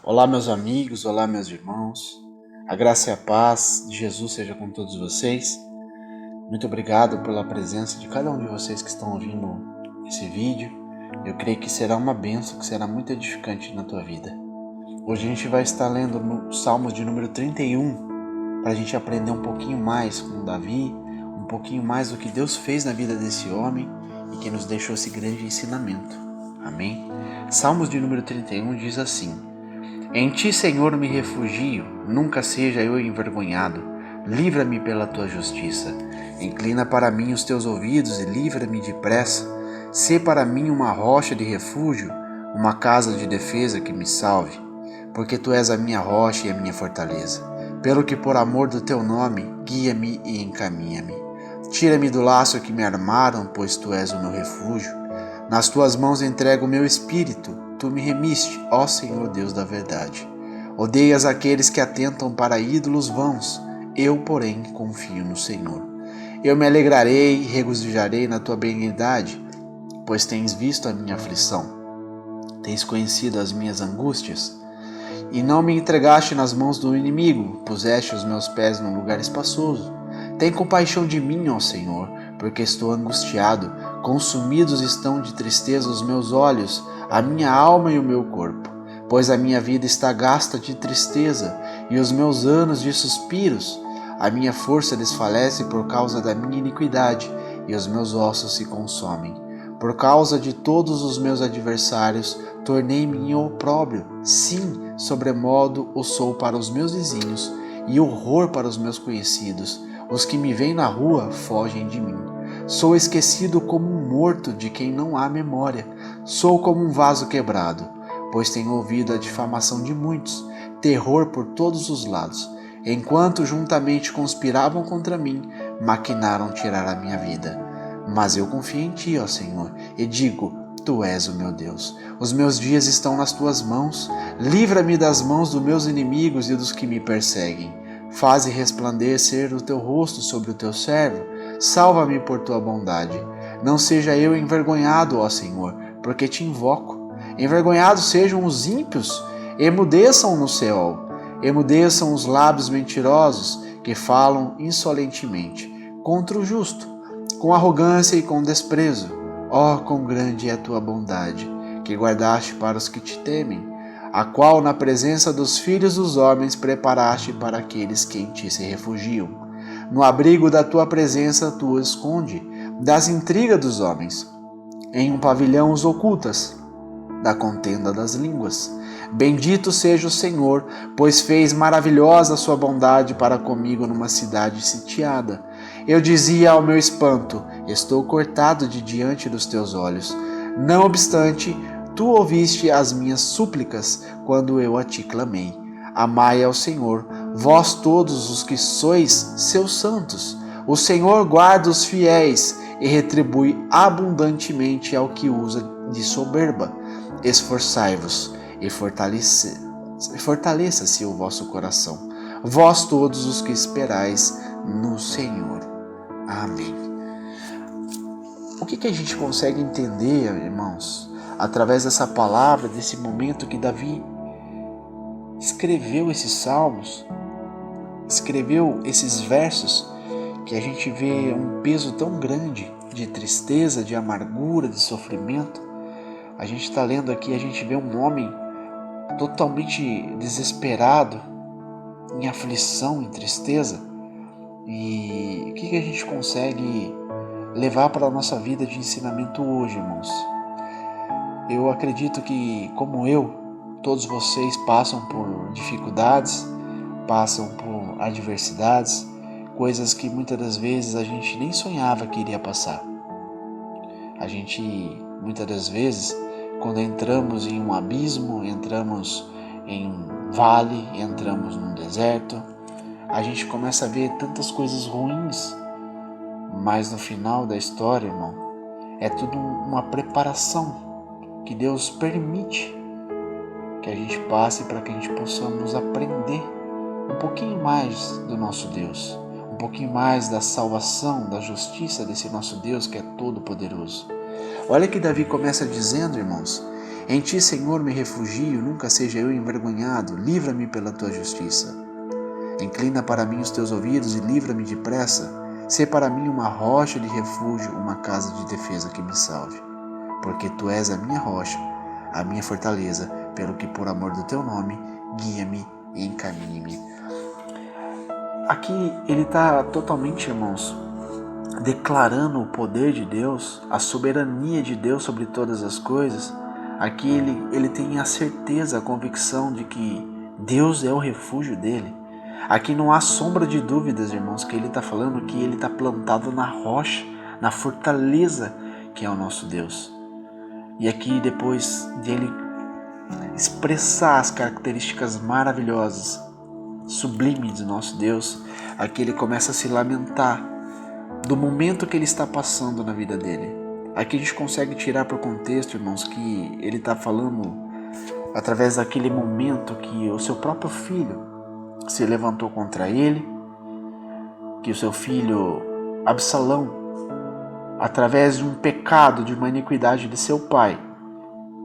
Olá, meus amigos, olá, meus irmãos. A graça e a paz de Jesus seja com todos vocês. Muito obrigado pela presença de cada um de vocês que estão ouvindo esse vídeo. Eu creio que será uma bênção, que será muito edificante na tua vida. Hoje a gente vai estar lendo no Salmos de número 31, para a gente aprender um pouquinho mais com Davi, um pouquinho mais do que Deus fez na vida desse homem e que nos deixou esse grande ensinamento. Amém? Salmos de número 31 diz assim: Em ti, Senhor, me refugio, nunca seja eu envergonhado. Livra-me pela tua justiça. Inclina para mim os teus ouvidos e livra-me depressa. Sê para mim uma rocha de refúgio, uma casa de defesa que me salve. Porque tu és a minha rocha e a minha fortaleza. Pelo que por amor do teu nome, guia-me e encaminha-me. Tira-me do laço que me armaram, pois tu és o meu refúgio. Nas tuas mãos entrego o meu espírito. Tu me remiste, ó Senhor Deus da verdade. Odeias aqueles que atentam para ídolos vãos, eu, porém, confio no Senhor. Eu me alegrarei e regozijarei na tua benignidade, pois tens visto a minha aflição, tens conhecido as minhas angústias, e não me entregaste nas mãos do inimigo, puseste os meus pés num lugar espaçoso. Tem compaixão de mim, ó Senhor, porque estou angustiado, consumidos estão de tristeza os meus olhos, a minha alma e o meu corpo, pois a minha vida está gasta de tristeza e os meus anos de suspiros. A minha força desfalece por causa da minha iniquidade e os meus ossos se consomem. Por causa de todos os meus adversários, tornei-me em opróbrio. Sim, sobremodo o sou para os meus vizinhos e horror para os meus conhecidos. Os que me veem na rua fogem de mim. Sou esquecido como um morto de quem não há memória. Sou como um vaso quebrado, pois tenho ouvido a difamação de muitos, terror por todos os lados. Enquanto juntamente conspiravam contra mim, maquinaram tirar a minha vida. Mas eu confio em ti, ó Senhor, e digo: Tu és o meu Deus. Os meus dias estão nas tuas mãos. Livra-me das mãos dos meus inimigos e dos que me perseguem. Faze resplandecer o teu rosto sobre o teu servo. Salva-me por tua bondade. Não seja eu envergonhado, ó Senhor, porque te invoco. Envergonhados sejam os ímpios, emudeçam no Seol. Emudeçam os lábios mentirosos que falam insolentemente contra o justo, com arrogância e com desprezo. Ó, quão grande é a tua bondade, que guardaste para os que te temem, a qual na presença dos filhos dos homens preparaste para aqueles que em ti se refugiam. No abrigo da tua presença tu os esconde das intrigas dos homens. Em um pavilhão os ocultas da contenda das línguas. Bendito seja o Senhor, pois fez maravilhosa a sua bondade para comigo numa cidade sitiada. Eu dizia ao meu espanto: estou cortado de diante dos teus olhos. Não obstante, tu ouviste as minhas súplicas quando eu a ti clamei. Amai ao Senhor, vós todos os que sois seus santos. O Senhor guarda os fiéis e retribui abundantemente ao que usa de soberba. Esforçai-vos e fortaleça-se o vosso coração, vós todos os que esperais no Senhor. Amém. O que a gente consegue entender, irmãos, através dessa palavra, desse momento que Davi escreveu esses salmos, escreveu esses versos, que a gente vê um peso tão grande de tristeza, de amargura, de sofrimento. A gente está lendo aqui, a gente vê um homem totalmente desesperado, em aflição, em tristeza. E o que a gente consegue levar para a nossa vida de ensinamento hoje, irmãos? Eu acredito que, como eu, todos vocês passam por dificuldades, passam por adversidades, coisas que muitas das vezes a gente nem sonhava que iria passar. A gente, muitas das vezes, quando entramos em um abismo, entramos em um vale, entramos num deserto, a gente começa a ver tantas coisas ruins, mas no final da história, irmão, é tudo uma preparação que Deus permite que a gente passe para que a gente possamos aprender um pouquinho mais do nosso Deus, um pouquinho mais da salvação, da justiça desse nosso Deus que é todo poderoso. Olha que Davi começa dizendo, irmãos, Em ti, Senhor, me refugio, nunca seja eu envergonhado, livra-me pela tua justiça. Inclina para mim os teus ouvidos e livra-me depressa. Sê para mim uma rocha de refúgio, uma casa de defesa que me salve. Porque tu és a minha rocha, a minha fortaleza, pelo que por amor do teu nome, guia-me e encaminhe-me. Aqui ele está totalmente, irmãos, declarando o poder de Deus, a soberania de Deus sobre todas as coisas. Aqui ele tem a certeza, a convicção de que Deus é o refúgio dele. Aqui não há sombra de dúvidas, irmãos, que ele está falando que ele está plantado na rocha, na fortaleza que é o nosso Deus. E aqui, depois de ele expressar as características maravilhosas, sublimes do nosso Deus, aqui ele começa a se lamentar do momento que ele está passando na vida dele. Aqui a gente consegue tirar por contexto, irmãos, que ele está falando através daquele momento que o seu próprio filho se levantou contra ele, que o seu filho Absalão, através de um pecado, de uma iniquidade de seu pai,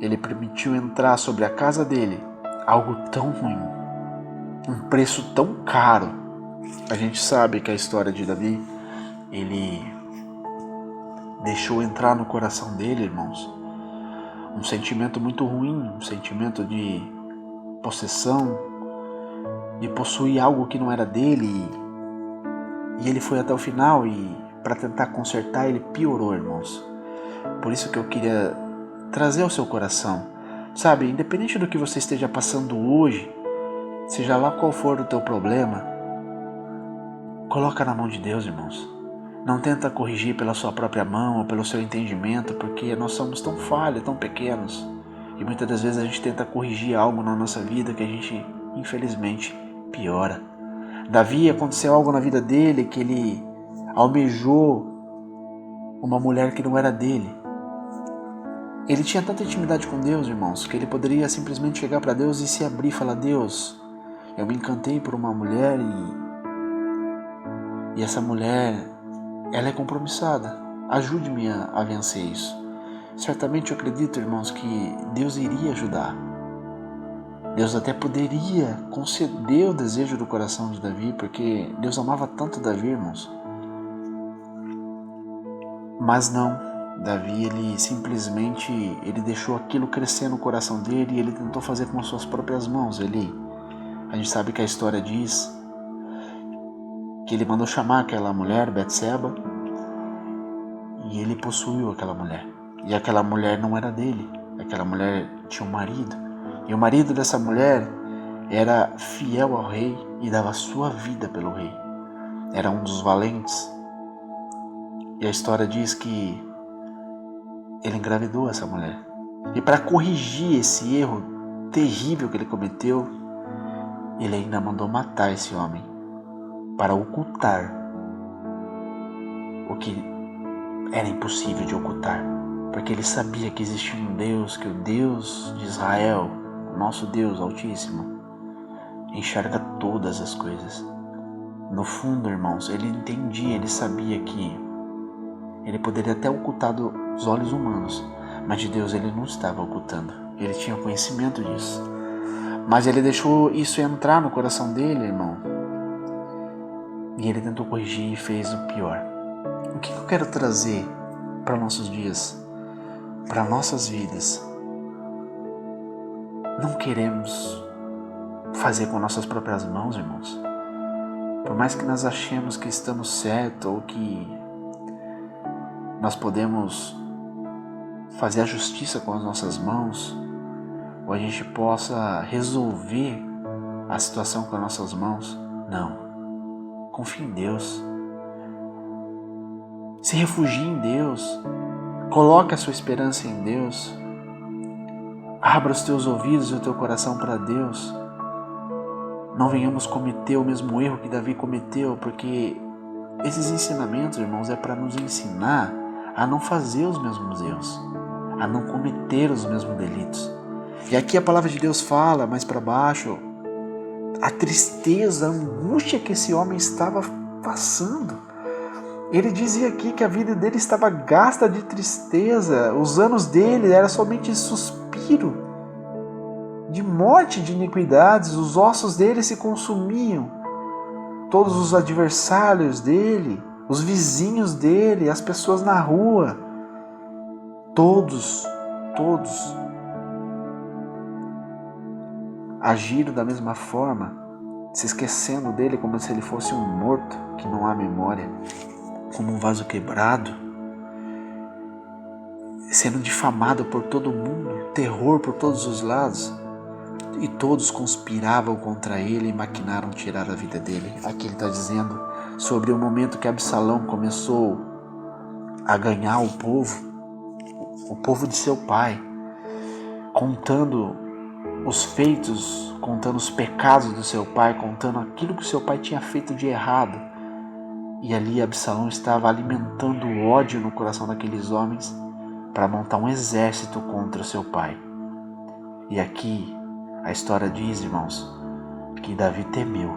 ele permitiu entrar sobre a casa dele algo tão ruim, um preço tão caro. A gente sabe que a história de Davi, ele deixou entrar no coração dele, irmãos, um sentimento muito ruim, um sentimento de possessão, de possuir algo que não era dele, e ele foi até o final e para tentar consertar ele piorou, irmãos. Por isso que eu queria trazer ao seu coração, sabe, independente do que você esteja passando hoje, seja lá qual for o teu problema, coloca na mão de Deus, irmãos. Não tenta corrigir pela sua própria mão ou pelo seu entendimento, porque nós somos tão falhos, tão pequenos, e muitas das vezes a gente tenta corrigir algo na nossa vida que a gente, infelizmente, piora. Davi, aconteceu algo na vida dele que ele almejou uma mulher que não era dele. Ele tinha tanta intimidade com Deus, irmãos, que ele poderia simplesmente chegar para Deus e se abrir e falar: Deus, eu me encantei por uma mulher e essa mulher, ela é compromissada. Ajude-me a vencer isso. Certamente eu acredito, irmãos, que Deus iria ajudar. Deus até poderia conceder o desejo do coração de Davi, porque Deus amava tanto Davi, irmãos. Mas não, Davi, ele simplesmente deixou aquilo crescer no coração dele e ele tentou fazer com suas próprias mãos. A gente sabe que a história diz que ele mandou chamar aquela mulher, Betseba, e ele possuiu aquela mulher. E aquela mulher não era dele, aquela mulher tinha um marido. E o marido dessa mulher era fiel ao rei e dava sua vida pelo rei. Era um dos valentes. E a história diz que ele engravidou essa mulher. E para corrigir esse erro terrível que ele cometeu, ele ainda mandou matar esse homem para ocultar o que era impossível de ocultar. Porque ele sabia que existia um Deus, que o Deus de Israel, nosso Deus Altíssimo, enxerga todas as coisas. No fundo, irmãos, ele entendia, ele sabia que ele poderia até ocultar dos olhos humanos, mas de Deus ele não estava ocultando. Ele tinha conhecimento disso. Mas ele deixou isso entrar no coração dele, irmão. E ele tentou corrigir e fez o pior. O que eu quero trazer para nossos dias, para nossas vidas? Não queremos fazer com nossas próprias mãos, irmãos. Por mais que nós achemos que estamos certos ou que nós podemos fazer a justiça com as nossas mãos, ou a gente possa resolver a situação com as nossas mãos, não. Confie em Deus. Se refugie em Deus. Coloque a sua esperança em Deus. Abra os teus ouvidos e o teu coração para Deus. Não venhamos cometer o mesmo erro que Davi cometeu, porque esses ensinamentos, irmãos, é para nos ensinar a não fazer os mesmos erros, a não cometer os mesmos delitos. E aqui a palavra de Deus fala, mais para baixo, a tristeza, a angústia que esse homem estava passando. Ele dizia aqui que a vida dele estava gasta de tristeza, os anos dele eram somente suspiros suspiro de morte, de iniquidades, os ossos dele se consumiam. Todos os adversários dele, os vizinhos dele, as pessoas na rua, todos agiram da mesma forma, se esquecendo dele como se ele fosse um morto que não há memória, como um vaso quebrado, sendo difamado por todo mundo, terror por todos os lados, e todos conspiravam contra ele e maquinaram tirar a vida dele. Aqui ele está dizendo sobre o momento que Absalão começou a ganhar o povo de seu pai, contando os feitos, contando os pecados do seu pai, contando aquilo que o seu pai tinha feito de errado. E ali Absalão estava alimentando o ódio no coração daqueles homens para montar um exército contra o seu pai. E aqui a história diz, irmãos, que Davi temeu.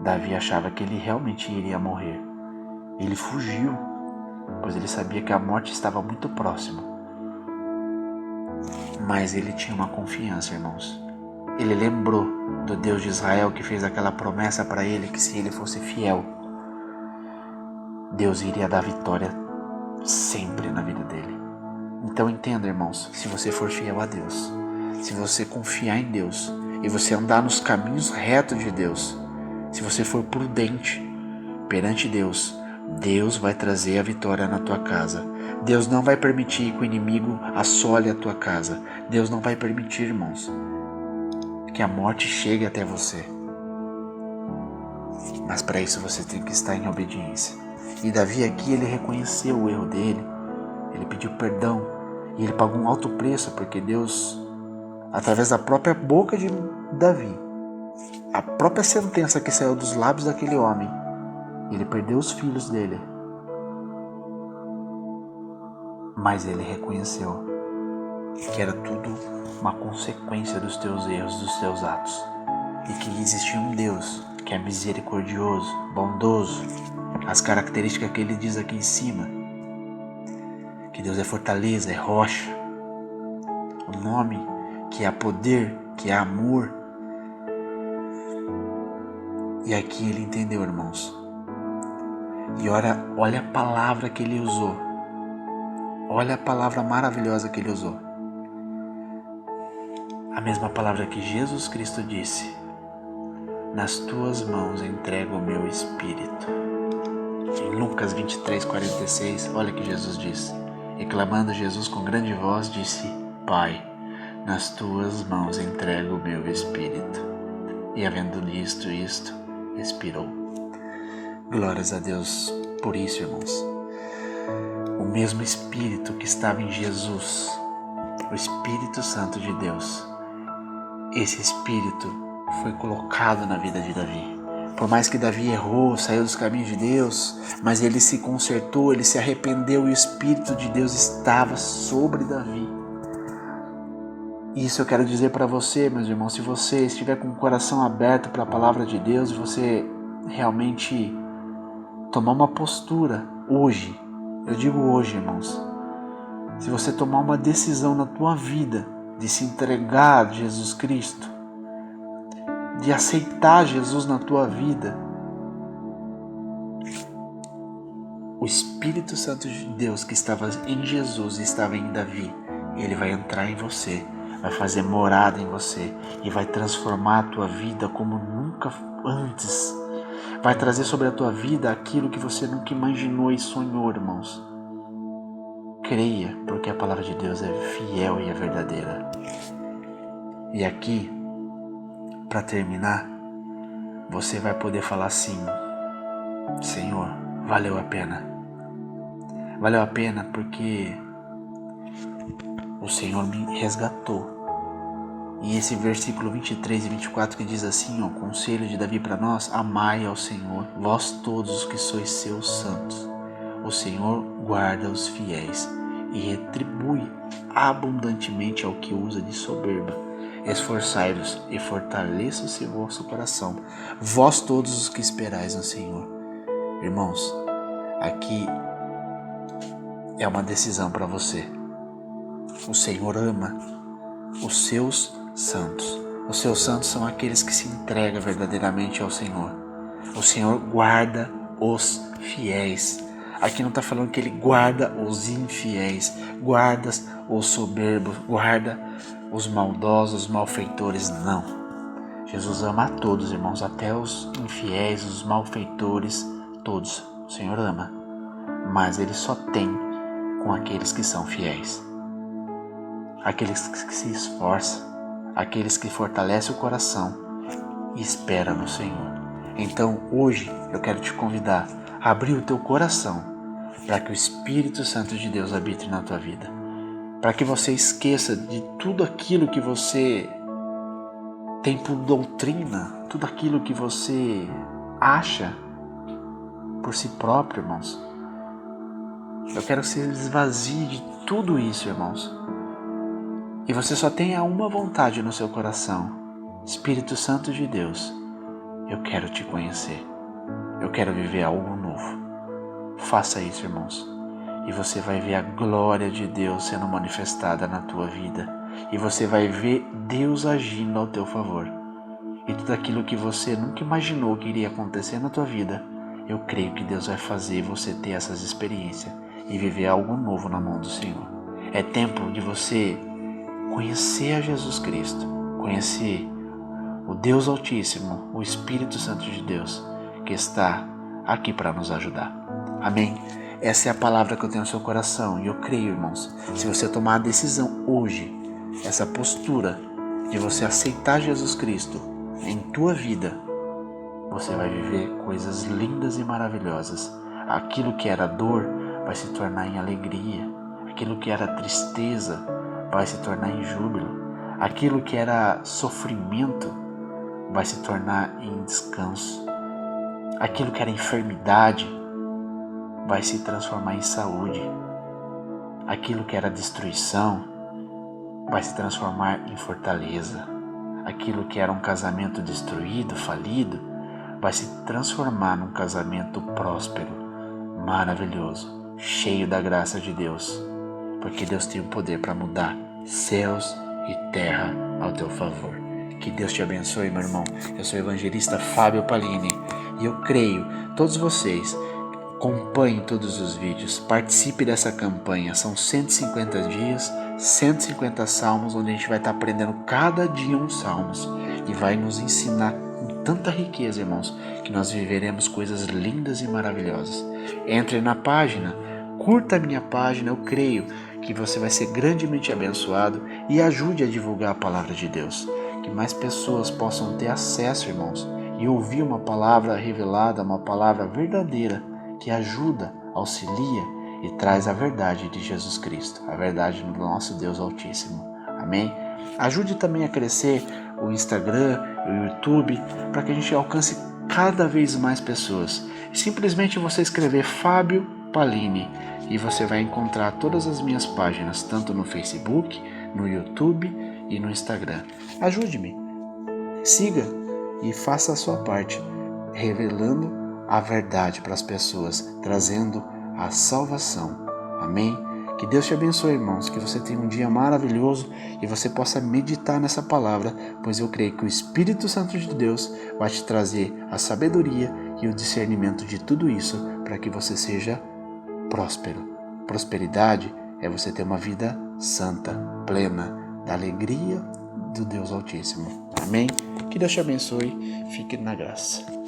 Davi achava que ele realmente iria morrer. Ele fugiu, pois ele sabia que a morte estava muito próxima. Mas ele tinha uma confiança, irmãos. Ele lembrou do Deus de Israel que fez aquela promessa para ele que se ele fosse fiel, Deus iria dar vitória sempre na vida dele. Então entenda, irmãos, se você for fiel a Deus, se você confiar em Deus e você andar nos caminhos retos de Deus, se você for prudente perante Deus, Deus vai trazer a vitória na tua casa. Deus não vai permitir que o inimigo assole a tua casa. Deus não vai permitir, irmãos, que a morte chegue até você. Mas para isso você tem que estar em obediência. E Davi aqui, ele reconheceu o erro dele, ele pediu perdão e ele pagou um alto preço, porque Deus, através da própria boca de Davi, a própria sentença que saiu dos lábios daquele homem, ele perdeu os filhos dele. Mas ele reconheceu que era tudo uma consequência dos teus erros, dos teus atos. E que existia um Deus que é misericordioso, bondoso. As características que ele diz aqui em cima. Que Deus é fortaleza, é rocha. O nome que há poder, que há amor. E aqui ele entendeu, irmãos. E olha a palavra que ele usou. Olha a palavra maravilhosa que ele usou. A mesma palavra que Jesus Cristo disse: nas tuas mãos entrego o meu espírito. Em Lucas 23:46, olha que Jesus diz. E clamando Jesus com grande voz, disse: Pai, nas tuas mãos entrego o meu espírito. E havendo isto, expirou. Glórias a Deus por isso, irmãos. O mesmo Espírito que estava em Jesus, o Espírito Santo de Deus, esse Espírito foi colocado na vida de Davi. Por mais que Davi errou, saiu dos caminhos de Deus, mas ele se consertou, ele se arrependeu e o Espírito de Deus estava sobre Davi. Isso eu quero dizer para você, meus irmãos, se você estiver com o coração aberto para a palavra de Deus, você realmente tomar uma postura hoje, eu digo hoje, irmãos, se você tomar uma decisão na tua vida de se entregar a Jesus Cristo, de aceitar Jesus na tua vida, o Espírito Santo de Deus que estava em Jesus e estava em Davi, ele vai entrar em você, vai fazer morada em você e vai transformar a tua vida como nunca antes. Vai trazer sobre a tua vida aquilo que você nunca imaginou e sonhou, irmãos. Creia, porque a palavra de Deus é fiel e é verdadeira. E aqui, para terminar, você vai poder falar assim: Senhor, valeu a pena. Valeu a pena porque o Senhor me resgatou. E esse versículo 23 e 24 que diz assim, o conselho de Davi para nós: amai ao Senhor, vós todos os que sois seus santos. O Senhor guarda os fiéis e retribui abundantemente ao que usa de soberba. Esforçai-vos e fortaleça-se o vosso coração, vós todos os que esperais no Senhor. Irmãos, aqui é uma decisão para você. O Senhor ama os seus santos. Os seus santos são aqueles que se entregam verdadeiramente ao Senhor. O Senhor guarda os fiéis. Aqui não está falando que Ele guarda os infiéis, guarda os soberbos, guarda os maldosos, os malfeitores, não. Jesus ama a todos, irmãos, até os infiéis, os malfeitores, todos. O Senhor ama, mas Ele só tem com aqueles que são fiéis. Aqueles que se esforçam, aqueles que fortalecem o coração e esperam no Senhor. Então hoje eu quero te convidar a abrir o teu coração para que o Espírito Santo de Deus habite na tua vida, para que você esqueça de tudo aquilo que você tem por doutrina, tudo aquilo que você acha por si próprio, irmãos. Eu quero que você esvazie de tudo isso, irmãos. E você só tenha uma vontade no seu coração: Espírito Santo de Deus, eu quero te conhecer. Eu quero viver algo novo. Faça isso, irmãos. E você vai ver a glória de Deus sendo manifestada na tua vida. E você vai ver Deus agindo ao teu favor. E tudo aquilo que você nunca imaginou que iria acontecer na tua vida, eu creio que Deus vai fazer você ter essas experiências e viver algo novo na mão do Senhor. É tempo de você conhecer a Jesus Cristo, conhecer o Deus Altíssimo, o Espírito Santo de Deus, que está aqui para nos ajudar. Amém? Essa é a palavra que eu tenho no seu coração e eu creio, irmãos, se você tomar a decisão hoje, essa postura de você aceitar Jesus Cristo em tua vida, você vai viver coisas lindas e maravilhosas. Aquilo que era dor vai se tornar em alegria, aquilo que era tristeza vai se tornar em júbilo, aquilo que era sofrimento vai se tornar em descanso, aquilo que era enfermidade vai se transformar em saúde, aquilo que era destruição vai se transformar em fortaleza, aquilo que era um casamento destruído, falido, vai se transformar num casamento próspero, maravilhoso, cheio da graça de Deus, porque Deus tem o poder para mudar céus e terra ao teu favor. Que Deus te abençoe, meu irmão. Eu sou o evangelista Fábio Palini e eu creio, todos vocês, acompanhem todos os vídeos, participe dessa campanha. São 150 dias, 150 salmos, onde a gente vai estar aprendendo cada dia um salmos e vai nos ensinar com tanta riqueza, irmãos, que nós viveremos coisas lindas e maravilhosas. Entre na página, curta a minha página, eu creio que você vai ser grandemente abençoado e ajude a divulgar a palavra de Deus. Que mais pessoas possam ter acesso, irmãos, e ouvir uma palavra revelada, uma palavra verdadeira, que ajuda, auxilia e traz a verdade de Jesus Cristo, a verdade do nosso Deus Altíssimo. Amém? Ajude também a crescer o Instagram, o YouTube, para que a gente alcance cada vez mais pessoas. Simplesmente você escrever Fábio Palini e você vai encontrar todas as minhas páginas, tanto no Facebook, no YouTube e no Instagram. Ajude-me, siga e faça a sua parte, revelando a verdade para as pessoas, trazendo a salvação. Amém? Que Deus te abençoe, irmãos, que você tenha um dia maravilhoso e você possa meditar nessa palavra, pois eu creio que o Espírito Santo de Deus vai te trazer a sabedoria e o discernimento de tudo isso para que você seja próspero. Prosperidade é você ter uma vida santa, plena, da alegria do Deus Altíssimo. Amém? Que Deus te abençoe. Fique na graça.